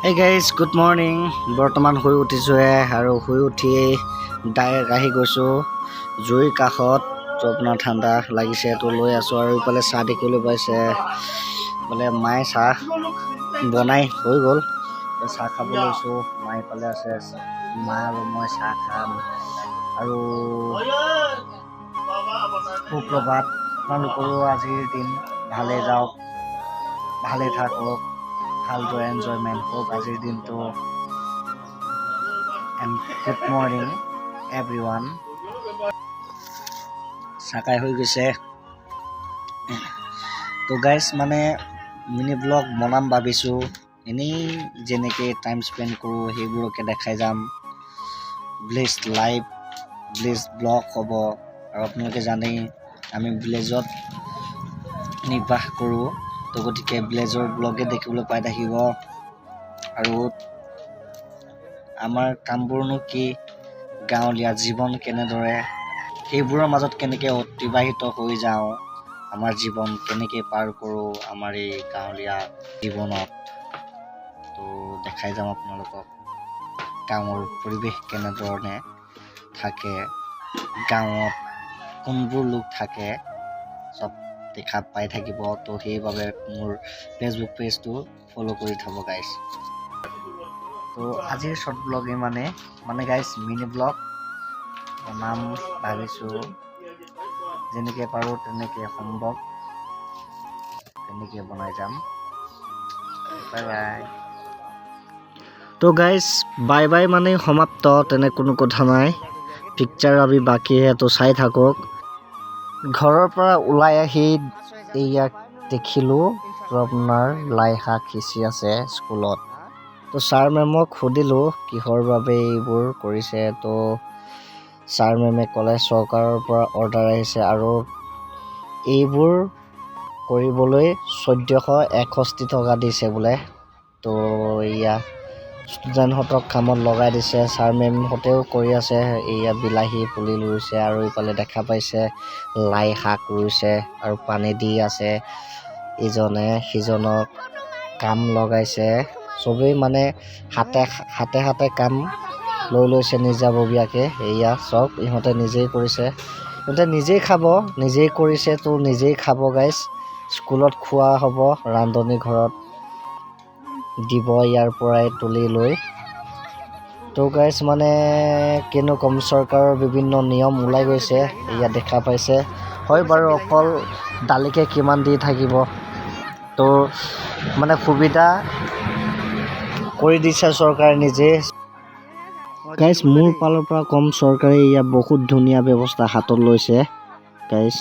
Hey guys, good morning. বৰ্তমান শুই উঠিছোঁহে আৰু শুই উঠি ডাইৰেক্ট আহি গৈছোঁ জুইৰ কাষত। তো আপোনাৰ ঠাণ্ডা লাগিছে তো লৈ আছোঁ আৰু ইফালে চাহ দেখিবলৈ পাইছে বোলে মায়ে চাহ বনাই হৈ গ'ল। চাহ খাব লৈছোঁ, মা ইফালে আছে, মা আৰু মই চাহ খাম। আৰু সুপ্ৰভাত, আপোনালোকৰো আজিৰ দিন ভালে যাওক, ভালে থাকক, ভালদৰে এনজয়মেণ্ট হওক আজিৰ দিনটো। And good morning everyone. চাকাই হৈ গৈছে তো গাইজ, মানে মিনি ব্লগ বনাম ভাবিছোঁ। এনেই যেনেকৈ টাইম স্পেণ্ড কৰোঁ সেইবোৰকে দেখাই যাম। ভিলেজ লাইফ, ভিলেজ ব্লগ হ'ব। আৰু আপোনালোকে জানেই আমি ভিলেজত নিৰ্বাহ কৰোঁ, তো গতিকে ভিলেজৰ ব্লগে দেখিবলৈ পাই থাকিব। আৰু আমাৰ কামবোৰনো কি, গাঁৱলীয়া জীৱন কেনেদৰে, সেইবোৰৰ মাজত কেনেকৈ অতিবাহিত হৈ যাওঁ, আমাৰ জীৱন কেনেকৈ পাৰ কৰোঁ আমাৰ এই গাঁৱলীয়া জীৱনত, তো দেখাই যাম আপোনালোকক। গাঁৱৰ পৰিৱেশ কেনেধৰণে থাকে, গাঁৱত কোনবোৰ লোক থাকে, চব দেখা পাই থাকিব। তো সেইবাবে মোৰ ফেচবুক পেজটো ফ'ল' কৰি থ'ব গাইজ। তো আজিৰ শ্বৰ্ট ব্লগে মানে গাইজ মিনি ব্লগ বনাম ভাবিছোঁ। যেনেকৈ পাৰোঁ তেনেকৈ সম্ভৱ তেনেকৈ বনাই যাম। Bye bye. তো গাইজ বাই বাই মানে সমাপ্ত, তেনে কোনো কথা নাই। পিকচাৰ আমি বাকীহে, তো চাই থাকক। ঘৰৰ পৰা ওলাই আহি ইয়াক দেখিলোঁ, তো আপোনাৰ লাই শাক সিঁচি আছে স্কুলত। তো ছাৰ মেমক সুধিলোঁ কিহৰ বাবে এইবোৰ কৰিছে। তো ছাৰ মেমে ক'লে চৰকাৰৰ পৰা অৰ্ডাৰ আহিছে আৰু এইবোৰ কৰিবলৈ 1461 টকা দিছে বোলে। তো এয়া ষ্টুডেণ্টহঁতক কামত লগাই দিছে। ছাৰ মেমহঁতেও কৰি আছে, এয়া বিলাহী পুলি ৰুইছে আৰু ইফালে দেখা পাইছে লাই শাক ৰুইছে আৰু পানী দি আছে। ইজনে সিজনক কাম লগাইছে, চবেই মানে হাতে হাতে কাম লৈ লৈছে নিজাববীয়াকৈ। এয়া চব ইহঁতে নিজেই কৰিছে, ইহঁতে নিজেই খাব, নিজেই কৰিছে, তো নিজেই খাব গাইজ। স্কুলত খোৱা হ'ব, ৰান্ধনি ঘৰত দিব ইয়াৰ পৰাই তুলি লৈ। তো গাইজ মানে কিনো ক'ম, চৰকাৰৰ বিভিন্ন নিয়ম ওলাই গৈছে, ইয়াত দেখা পাইছে। হয় বাৰু, অকল দালিকে কিমান দি থাকিব, তো মানে সুবিধা কৰি দিছে চৰকাৰে নিজে। গাইজ মোৰ ফালৰ পৰা কম, চৰকাৰে ইয়াত বহুত ধুনীয়া ব্যৱস্থা হাতত লৈছে গাইজ।